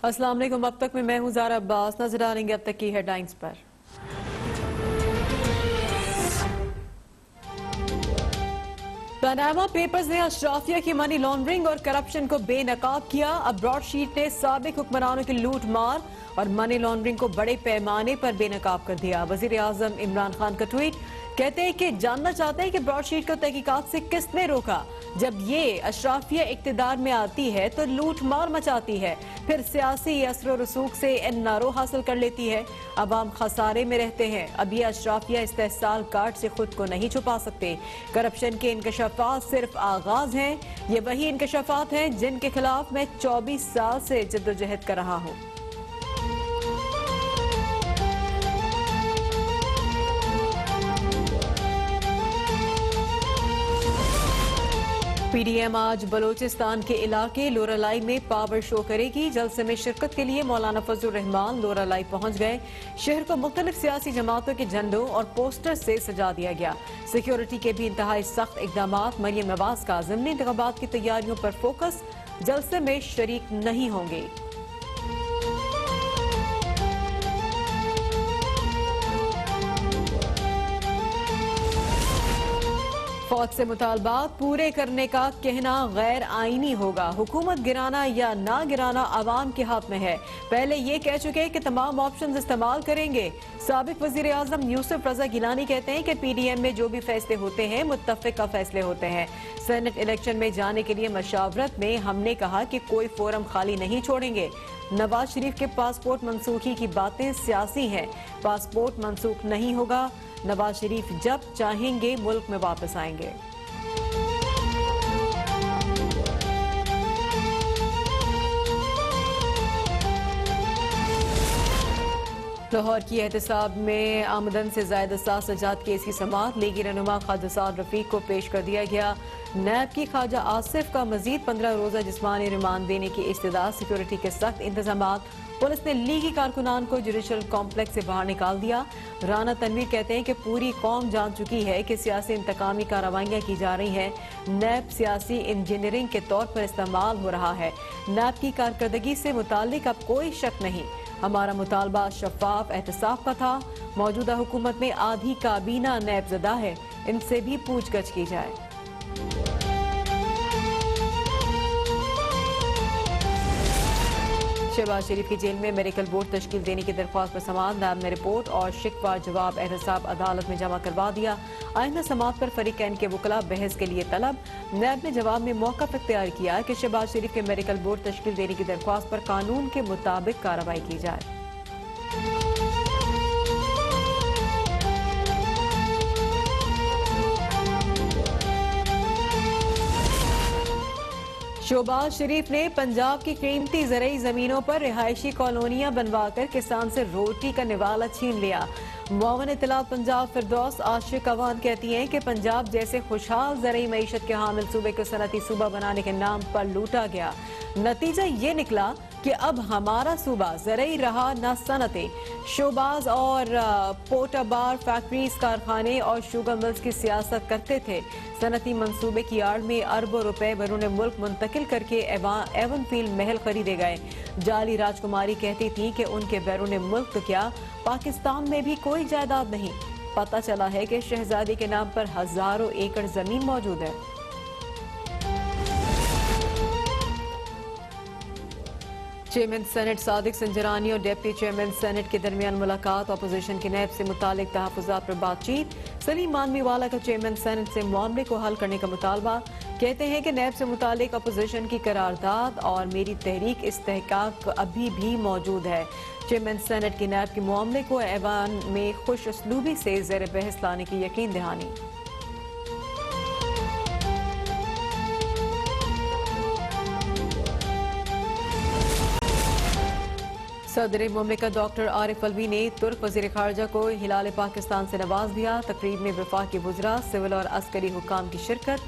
अस्सलाम वालेकुम। अब तक में मैं हूं ज़ारा अब्बास। नजर डालेंगे अब तक की हेडलाइंस पर। पनामा पेपर्स ने अशराफिया की मनी लॉन्ड्रिंग और करप्शन को बेनकाब किया। अब ब्रॉडशीट ने साबिक हुक्मरानों की लूट मार और मनी लॉन्ड्रिंग को बड़े पैमाने पर बेनकाब कर दिया। वजीर आजम इमरान खान का ट्वीट, कहते हैं कि जानना चाहते हैं कि ब्रॉडशीट को तहकीकात से किसने रोका। जब ये अशराफिया इक्तिदार में आती है तो लूट मार मचाती है, फिर सियासी असर और रसूख से एनआरओ हासिल कर लेती है। अवाम खसारे में रहते हैं। अब ये अशराफिया इस्तेहसाल कार्ड से खुद को नहीं छुपा सकते। करप्शन के इंकशाफात सिर्फ आगाज हैं। ये वही इंकशाफात हैं जिनके खिलाफ मैं 24 साल से जद्दोजहद कर रहा हूँ। पीडीएम आज बलोचिस्तान के इलाके लोरालाई में पावर शो करेगी। जलसे में शिरकत के लिए मौलाना फजलुर रहमान लोरालाई पहुंच गए। शहर को मुख्तलिफ सियासी जमातों के झंडों और पोस्टर से सजा दिया गया। सिक्योरिटी के भी इंतहाई सख्त इकदाम। मरियम नवाज का ज़िमनी इंतखाबात की तैयारियों पर फोकस। जलसे में शरीक नहीं होंगे। फौज से मुतालबात पूरे करने का कहना गैर आईनी होगा। हुकूमत गिराना या ना गिराना आवाम के हाथ में है। पहले ये कह चुके हैं कि तमाम ऑप्शन इस्तेमाल करेंगे। साबिक वजीर आजम यूसुफ रजा गिलानी कहते हैं कि पीडीएम में जो भी फैसले होते हैं मुत्तफिका फैसले होते हैं। सेनेट इलेक्शन में जाने के लिए मशावरत में हमने कहा कि कोई फोरम खाली नहीं छोड़ेंगे। नवाज शरीफ के पासपोर्ट मनसूखी की बातें सियासी हैं। पासपोर्ट मनसूख नहीं होगा। नवाज शरीफ जब चाहेंगे मुल्क में वापस आएंगे। लाहौर की एहतसाब में आमदन से ज़ायद 7 सजाद केस की समाअत लीगी रहनुमा ख्वाजा साद रफीक को पेश कर दिया गया। नैब की ख्वाजा आसिफ का मजीद 15 रोजा जिस्मानी रिमांड देने की इस्तदा। सिक्योरिटी के सख्त इंतजाम। पुलिस ने लीगी कारकुनान को जुडिशल कॉम्प्लेक्स से बाहर निकाल दिया। राना तनवीर कहते हैं कि पूरी कौम जान चुकी है कि सियासी इंतकामी कार्रवाइयाँ की जा रही हैं। नैब सियासी इंजीनियरिंग के तौर पर इस्तेमाल हो रहा है। नैब की कारकर्दगी से मुताल्लिक अब कोई शक नहीं। हमारा मुतालबा शफाफ एहतसाब का था। मौजूदा हुकूमत में आधी काबीना नैब ज़दा है, इनसे भी पूछगछ की जाए। शहबाज शरीफ की जेल में मेडिकल बोर्ड तश्कील देने की दरख्वास्त पर समाअत। नैब ने रिपोर्ट और शिकवा जवाब एहतसाब अदालत में जमा करवा दिया। आइंदा समाअत पर फरीकैन के वकला बहस के लिए तलब। नैब ने जवाब में मौक़िफ़ इख्तियार किया कि शहबाज शरीफ के मेडिकल बोर्ड तश्कील देने की दरख्वास्त पर कानून के मुताबिक कार्रवाई की जाए। शहबाज शरीफ ने पंजाब की कीमती ज़रई ज़मीनों पर रिहायशी कॉलोनियां बनवाकर किसान से रोटी का निवाला छीन लिया। मुआवन इत्तलात पंजाब फिरदौस आशिक अवान कहती हैं कि पंजाब जैसे खुशहाल ज़रई मईशत के हामिल सूबे को सनती सूबा बनाने के नाम पर लूटा गया। नतीजा ये निकला कि अब हमारा सूबा ज़रई रहा न सनतें। शोबाज और पोटाबार फैक्ट्रीज कारखाने और शुगर मिल्स की सियासत करते थे। सनती मंसूबे की आड़ में अरबों रुपए बैरून मुल्क मुंतकिल करके एवन फील्ड महल खरीदे गए। जाली राजकुमारी कहती थी कि उनके बैरून मुल्क तो क्या, पाकिस्तान में भी कोई जायदाद नहीं। पता चला है कि शहजादी के नाम पर हजारों एकड़ जमीन मौजूद है। चेयरमैन सेनेट सादिक संजरानी और डिप्टी चेयरमैन सेनेट के दरमियान मुलाकात। अपोजिशन के नैब से मुतालिक तहफ़्फ़ुज़ात पर बातचीत। सलीम मानवीवाला का चेयरमैन सेनेट से मामले को हल करने का मुतालबा। कहते हैं कि नैब से मुतालिक अपोजिशन की करारदाद और मेरी तहरीक इस्तेहकाक अभी भी मौजूद है। चेयरमैन सेनेट की नैब के मामले को ऐवान में खुश उसलूबी से ज़ेर बहस लाने की यकीन दहानी। सदर मुमलिकत डॉक्टर आरिफ अलवी ने तुर्क वज़ीर ख़ारजा को हिलाल पाकिस्तान से नवाज दिया। तकरीब में वफाकी वज़रा, सिविल और अस्करी हुक्काम की शिरकत।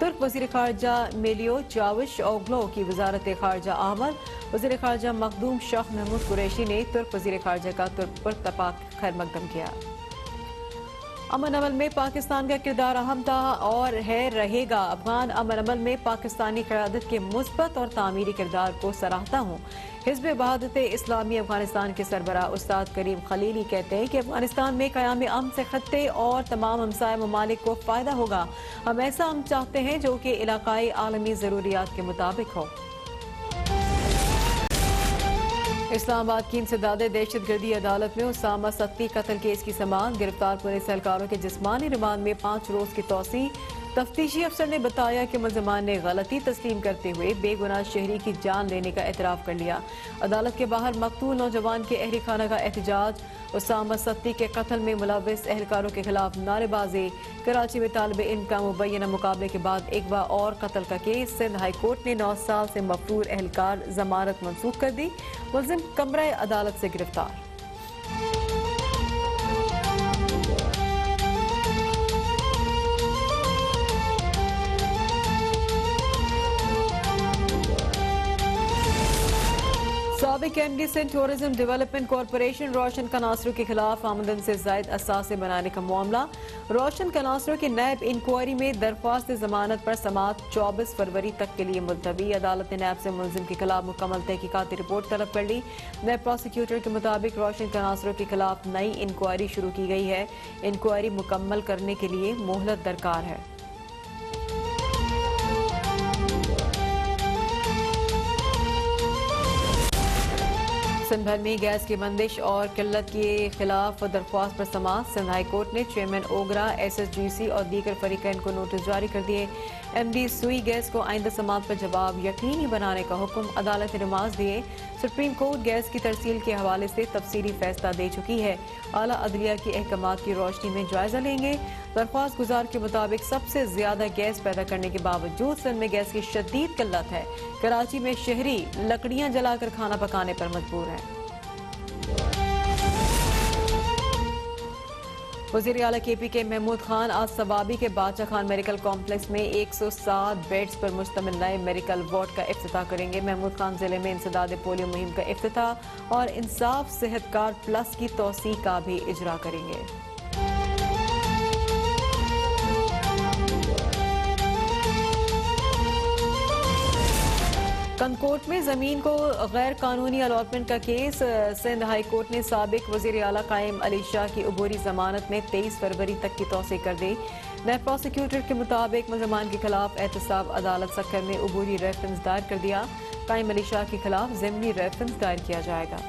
तुर्क वज़ीर ख़ारजा मेलियो चाविश ओग्लो की वज़ारत ख़ारजा आमद। वज़ीर ख़ारजा मखदूम शाह महमूद कुरैशी ने तुर्क वज़ीर ख़ारजा का तुर्क पर तपाक खैर मकदम किया। अमन अमल में पाकिस्तान का किरदार अहम था और है रहेगा। अफगान अमन अमल में पाकिस्तानी क़यादत के मुस्बत और तामीरी किरदार को सराहता हूँ। हिज़्ब वहादत इस्लामी अफगानिस्तान के सरबराह उस्ताद करीम खलीली कहते हैं कि अफगानिस्तान में क़याम अमन से खत्ते और तमाम हमसाय ममालिक को फ़ायदा होगा। हम ऐसा अमन चाहते हैं जो कि इलाकाई आलमी ज़रूरियात के मुताबिक हो। इस्लामाबाद की इंसदादे दहशतगर्दी अदालत में उसामा सत्ती कत्ल केस की समाअत। गिरफ्तार पुलिस एहलकारों के जिस्मानी रिमांड में 5 रोज की तौसी। तफ्तीशी अफसर ने बताया कि मुलजमान ने गलती तस्लीम करते हुए बेगुनाह शहरी की जान लेने का एतराफ़ कर लिया। अदालत के बाहर मकतूल नौजवान के अहल खाना का एहतजाज। उसामा सत्ती के कत्ल में मुलव्विस एहलकारों के खिलाफ नारेबाजी। कराची में तालिब इल्म का मुबैना मुकाबले के बाद एक बार और कत्ल का केस। सिंध हाई कोर्ट ने 9 साल से मफरूर एहलकार जमानत मंसूख कर दी। मुलजिम कमरा अदालत से गिरफ्तार। साबिक MD Sindh tourism development corporation Roshan Kanasro के खिलाफ आमदन से जायद असासे बनाने का मामला। रोशन कनासरू की नैब इंक्वायरी में दरख्वास्त जमानत पर समाअत 24 फरवरी तक के लिए मुलतवी। अदालत ने नैब से मुलजिम के खिलाफ मुकम्मल तहकीकाती रिपोर्ट तलब कर ली। नैब प्रोसिक्यूटर के मुताबिक रोशन कनासरू के खिलाफ नई इंक्वायरी शुरू की गई है। इंक्वायरी मुकम्मल करने के लिए मोहलत दरकार है। सिंध भर में गैस की बंदिश और किल्लत के खिलाफ दरख्वास्त पर समाअत। सिंध हाई कोर्ट ने चेयरमैन ओगरा, SSGC और दीगर फरीकैन को नोटिस जारी कर दिए। MD सुई गैस को आइंदा समाअत पर जवाब यकीनी बनाने का हुक्म। अदालत ने नमाज दिए। सुप्रीम कोर्ट गैस की तरसील के हवाले से तफसीली फैसला दे चुकी है। आला अदलिया के अहकामात की रोशनी में जायजा लेंगे। दरख्वास्त गुजार के मुताबिक सबसे ज्यादा गैस पैदा करने के बावजूद सिंध में गैस की शदीद किल्लत है। कराची में शहरी लकड़ियां जलाकर खाना पकाने पर मजबूर हैं। वज़ीर आला KPK महमूद खान आज सवाबी के बादशाह खान मेडिकल कॉम्प्लेक्स में 107 बेड्स पर मुश्तमिल नए मेडिकल वार्ड का इफ्तिताह करेंगे। महमूद खान जिले में इंसदाद पोलियो मुहिम का इफ्तिताह और इंसाफ सेहत कार्ड प्लस की तौसी का भी इजरा करेंगे। कंदकोट में जमीन को गैर कानूनी अलॉटमेंट का केस। सिंध हाई कोर्ट ने साबिक वजीर आला कायम अली शाह की अबूरी जमानत में 23 फरवरी तक की तौसी कर दी। नए प्रोसिक्यूटर के मुताबिक मुलजमान के खिलाफ एहतसाब अदालत सक्कर में अबूरी रेफरेंस दायर कर दिया। कायम अली शाह के खिलाफ ज़िमनी रेफरेंस दायर किया जाएगा।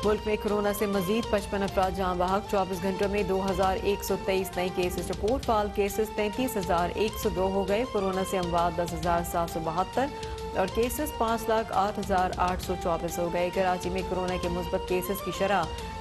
मुल्क में कोरोना से मजीद 55 अफराद जान बहक। 24 घंटों में 2123 नए केसेस रिपोर्ट। फाल केसेस 33,102 हो गए। कोरोना से अमवात 10,772 और केसेस 5,08,824 हो गए। कराची में कोरोना के मुस्बत केसेस की शरह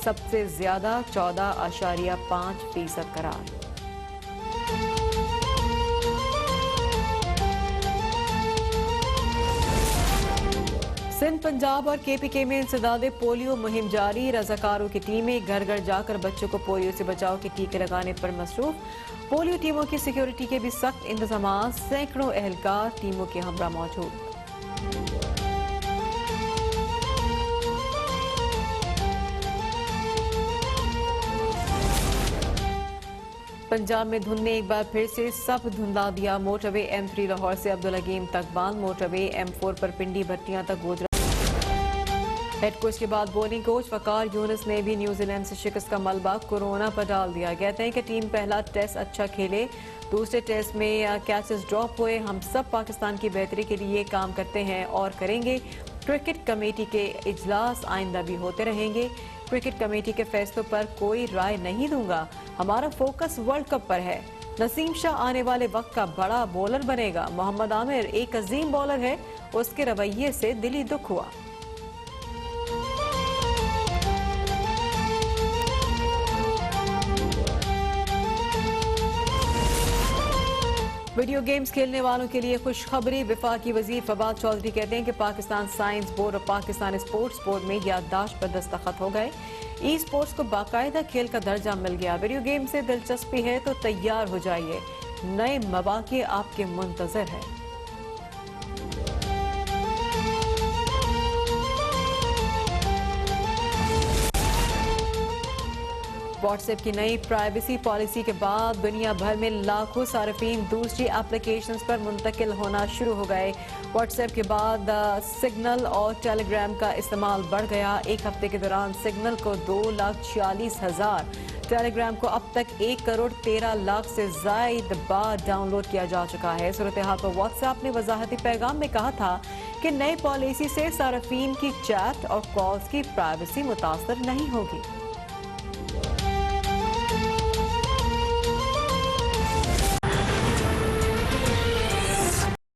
सबसे ज्यादा 14.5% करार। सिंध, पंजाब और KPK में इंसदादे पोलियो मुहिम जारी। रजाकारों की टीमें घर घर जाकर बच्चों को पोलियो से बचाव के टीके लगाने पर मसरूफ। पोलियो टीमों की सिक्योरिटी के भी सख्त इंतजाम। सैकड़ों एहलकार टीमों के हमरा मौजूद। पंजाब में धुंध ने एक बार फिर से सब धुंधला दिया। मोटरवे M3 लाहौर से अब्दुल हकीम तक बंद। मोटरवे M4 पर पिंडी भट्टियां तक गोजरा। हेड कोच के बाद बॉलिंग कोच वकार यूनुस ने भी न्यूजीलैंड से शिकस्त का मलबा कोरोना पर डाल दिया। कहते हैं कि टीम पहला टेस्ट अच्छा खेले, दूसरे टेस्ट में कैचेस ड्रॉप हुए। हम सब पाकिस्तान की बेहतरी के लिए काम करते हैं और करेंगे। क्रिकेट कमेटी के इजलास आइंदा भी होते रहेंगे। क्रिकेट कमेटी के फैसलों पर कोई राय नहीं दूंगा। हमारा फोकस वर्ल्ड कप पर है। नसीम शाह आने वाले वक्त का बड़ा बॉलर बनेगा। मोहम्मद आमिर एक अजीम बॉलर है, उसके रवैये से दिली दुख हुआ। वीडियो गेम्स खेलने वालों के लिए खुशखबरी। वफाकी वजीर फवाद चौधरी कहते हैं कि पाकिस्तान साइंस बोर्ड और पाकिस्तान स्पोर्ट्स बोर्ड में याददाश्त पर दस्तखत हो गए। ई स्पोर्ट्स को बाकायदा खेल का दर्जा मिल गया। वीडियो गेम से दिलचस्पी है तो तैयार हो जाइए, नए मौके आपके मुंतजर है। व्हाट्सएप की नई प्राइवेसी पॉलिसी के बाद दुनिया भर में लाखों सार्फिन दूसरी एप्लीकेशंस पर मुंतकिल होना शुरू हो गए। व्हाट्सएप के बाद सिग्नल और टेलीग्राम का इस्तेमाल बढ़ गया। एक हफ्ते के दौरान सिग्नल को 2,40,000, टेलीग्राम को अब तक 1,13,00,000 से जायद बार डाउनलोड किया जा चुका है। सूरत हाल पर व्हाट्सएप ने वजाहती पैगाम में कहा था कि नई पॉलिसी से सार्फिन की चैट और कॉल्स की प्राइवेसी मुतासर नहीं होगी।